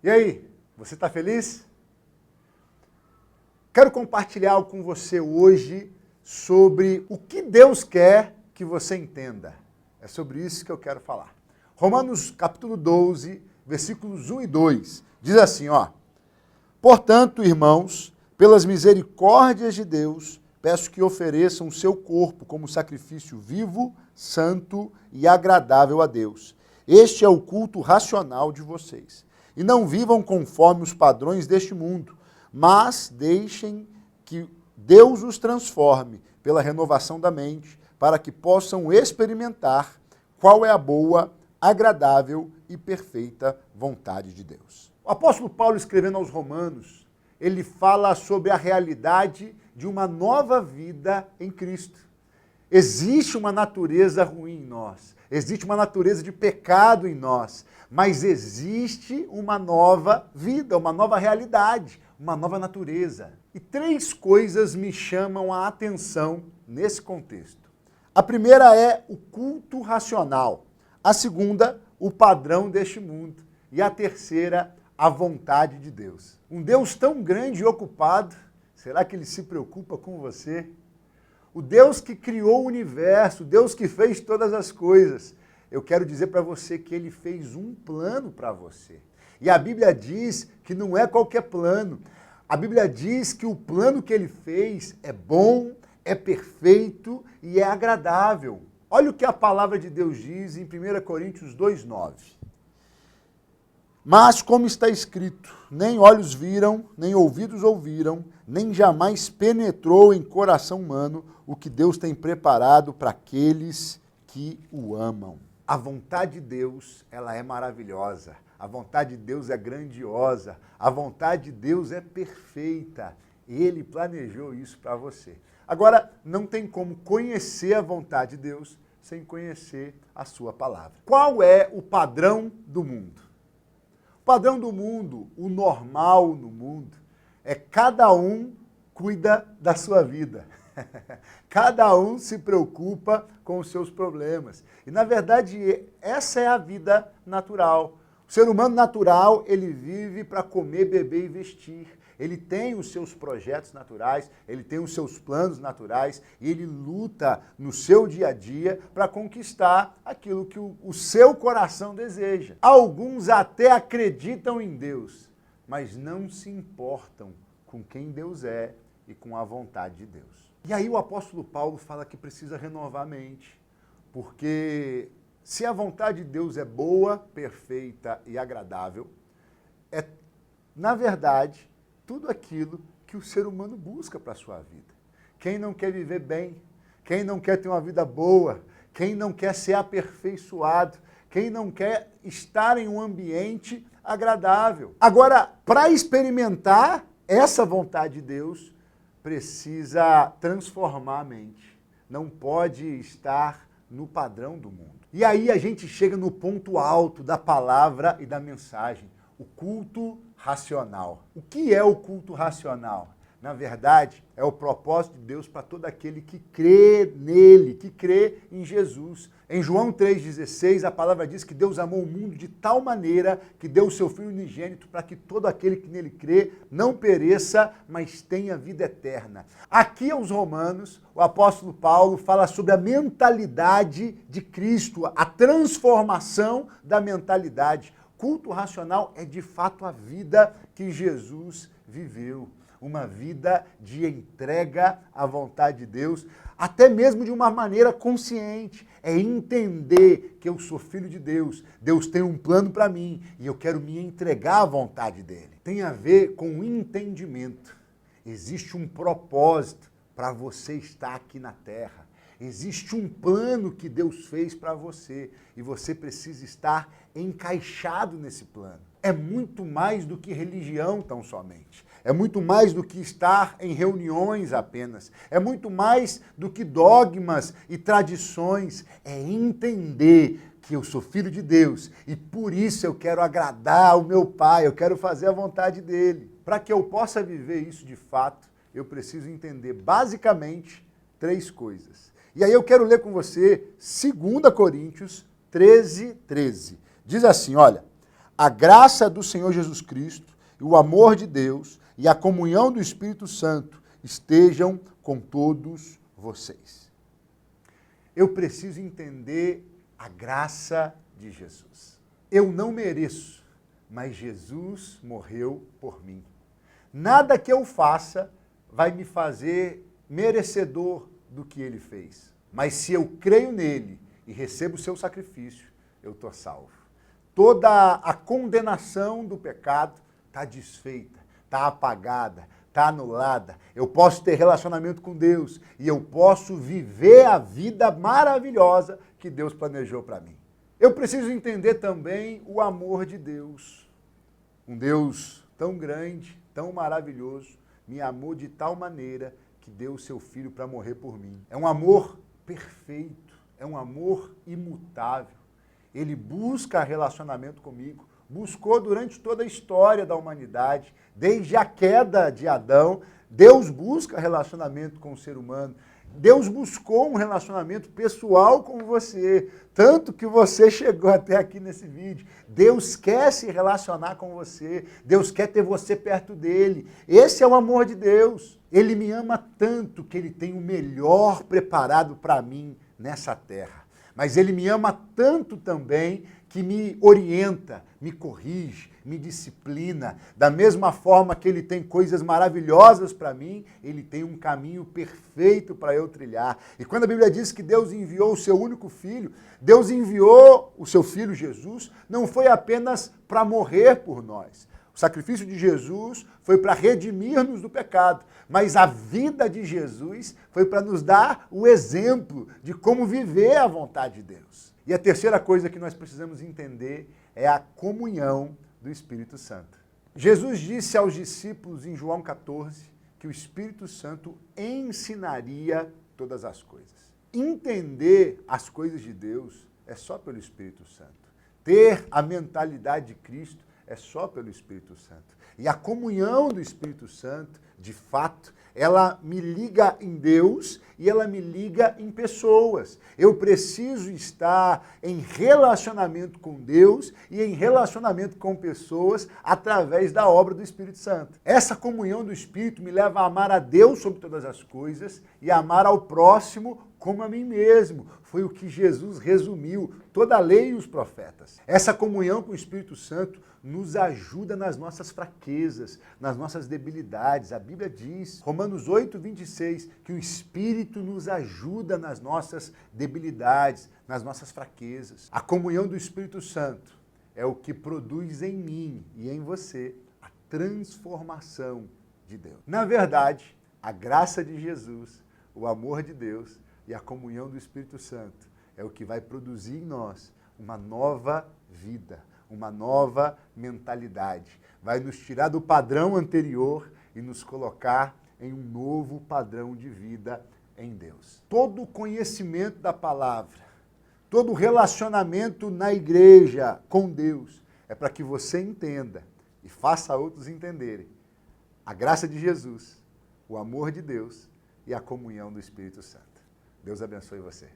E aí, você está feliz? Quero compartilhar algo com você hoje sobre o que Deus quer que você entenda. É sobre isso que eu quero falar. Romanos capítulo 12, versículos 1 e 2, diz assim, ó: Portanto, irmãos, pelas misericórdias de Deus, peço que ofereçam o seu corpo como sacrifício vivo, santo e agradável a Deus. Este é o culto racional de vocês. E não vivam conforme os padrões deste mundo, mas deixem que Deus os transforme pela renovação da mente, para que possam experimentar qual é a boa, agradável e perfeita vontade de Deus. O apóstolo Paulo, escrevendo aos Romanos, ele fala sobre a realidade de uma nova vida em Cristo. Existe uma natureza ruim em nós, existe uma natureza de pecado em nós, mas existe uma nova vida, uma nova realidade, uma nova natureza. E três coisas me chamam a atenção nesse contexto. A primeira é o culto racional, a segunda, o padrão deste mundo, e a terceira, a vontade de Deus. Um Deus tão grande e ocupado, será que ele se preocupa com você? O Deus que criou o universo, o Deus que fez todas as coisas, eu quero dizer para você que ele fez um plano para você. E a Bíblia diz que não é qualquer plano. A Bíblia diz que o plano que ele fez é bom, é perfeito e é agradável. Olha o que a palavra de Deus diz em 1 Coríntios 2,9. Mas, como está escrito, nem olhos viram, nem ouvidos ouviram, nem jamais penetrou em coração humano o que Deus tem preparado para aqueles que o amam. A vontade de Deus, ela é maravilhosa. A vontade de Deus é grandiosa. A vontade de Deus é perfeita. Ele planejou isso para você. Agora, não tem como conhecer a vontade de Deus sem conhecer a sua palavra. Qual é o padrão do mundo? O padrão do mundo, o normal no mundo, é cada um cuida da sua vida. Cada um se preocupa com os seus problemas. E, na verdade, essa é a vida natural. O ser humano natural, ele vive para comer, beber e vestir. Ele tem os seus projetos naturais, ele tem os seus planos naturais e ele luta no seu dia a dia para conquistar aquilo que o seu coração deseja. Alguns até acreditam em Deus, mas não se importam com quem Deus é e com a vontade de Deus. E aí o apóstolo Paulo fala que precisa renovar a mente, porque se a vontade de Deus é boa, perfeita e agradável, é, na verdade, tudo aquilo que o ser humano busca para a sua vida. Quem não quer viver bem, quem não quer ter uma vida boa, quem não quer ser aperfeiçoado, quem não quer estar em um ambiente agradável. Agora, para experimentar essa vontade de Deus, precisa transformar a mente. Não pode estar no padrão do mundo. E aí a gente chega no ponto alto da palavra e da mensagem, o culto racional. O que é o culto racional? Na verdade, é o propósito de Deus para todo aquele que crê nele, que crê em Jesus. Em João 3,16, a palavra diz que Deus amou o mundo de tal maneira que deu o seu Filho unigênito para que todo aquele que nele crê não pereça, mas tenha vida eterna. Aqui aos Romanos, o apóstolo Paulo fala sobre a mentalidade de Cristo, a transformação da mentalidade. Culto racional é de fato a vida que Jesus viveu. Uma vida de entrega à vontade de Deus, até mesmo de uma maneira consciente. É entender que eu sou filho de Deus, Deus tem um plano para mim e eu quero me entregar à vontade dele. Tem a ver com o entendimento. Existe um propósito para você estar aqui na terra. Existe um plano que Deus fez para você e você precisa estar encaixado nesse plano. É muito mais do que religião tão somente. É muito mais do que estar em reuniões apenas. É muito mais do que dogmas e tradições. É entender que eu sou filho de Deus e por isso eu quero agradar o meu Pai, eu quero fazer a vontade dele. Para que eu possa viver isso de fato, eu preciso entender basicamente três coisas. E aí eu quero ler com você 2 Coríntios 13:13. Diz assim, olha: a graça do Senhor Jesus Cristo, e o amor de Deus e a comunhão do Espírito Santo estejam com todos vocês. Eu preciso entender a graça de Jesus. Eu não mereço, mas Jesus morreu por mim. Nada que eu faça vai me fazer merecedor do que ele fez. Mas se eu creio nele e recebo o seu sacrifício, eu estou salvo. Toda a condenação do pecado está desfeita, está apagada, está anulada. Eu posso ter relacionamento com Deus e eu posso viver a vida maravilhosa que Deus planejou para mim. Eu preciso entender também o amor de Deus. Um Deus tão grande, tão maravilhoso, me amou de tal maneira que deu o seu filho para morrer por mim. É um amor perfeito, é um amor imutável. Ele busca relacionamento comigo, buscou durante toda a história da humanidade, desde a queda de Adão, Deus busca relacionamento com o ser humano. Deus buscou um relacionamento pessoal com você, tanto que você chegou até aqui nesse vídeo. Deus quer se relacionar com você, Deus quer ter você perto dele. Esse é o amor de Deus. Ele me ama tanto que ele tem o melhor preparado para mim nessa terra. Mas ele me ama tanto também que me orienta, me corrige, me disciplina. Da mesma forma que ele tem coisas maravilhosas para mim, ele tem um caminho perfeito para eu trilhar. E quando a Bíblia diz que Deus enviou o seu único filho, Deus enviou o seu filho Jesus, não foi apenas para morrer por nós. O sacrifício de Jesus foi para redimir-nos do pecado, mas a vida de Jesus foi para nos dar o exemplo de como viver a vontade de Deus. E a terceira coisa que nós precisamos entender é a comunhão do Espírito Santo. Jesus disse aos discípulos em João 14 que o Espírito Santo ensinaria todas as coisas. Entender as coisas de Deus é só pelo Espírito Santo. Ter a mentalidade de Cristo é só pelo Espírito Santo. E a comunhão do Espírito Santo, de fato, ela me liga em Deus e ela me liga em pessoas. Eu preciso estar em relacionamento com Deus e em relacionamento com pessoas através da obra do Espírito Santo. Essa comunhão do Espírito me leva a amar a Deus sobre todas as coisas e a amar ao próximo como a mim mesmo. Foi o que Jesus resumiu, toda a lei e os profetas. Essa comunhão com o Espírito Santo nos ajuda nas nossas fraquezas, nas nossas debilidades. A Bíblia diz, Romanos 8:26, que o Espírito nos ajuda nas nossas debilidades, nas nossas fraquezas. A comunhão do Espírito Santo é o que produz em mim e em você a transformação de Deus. Na verdade, a graça de Jesus, o amor de Deus e a comunhão do Espírito Santo é o que vai produzir em nós uma nova vida, uma nova mentalidade. Vai nos tirar do padrão anterior e nos colocar em um novo padrão de vida em Deus. Todo o conhecimento da palavra, todo o relacionamento na igreja com Deus é para que você entenda e faça outros entenderem a graça de Jesus, o amor de Deus e a comunhão do Espírito Santo. Deus abençoe você.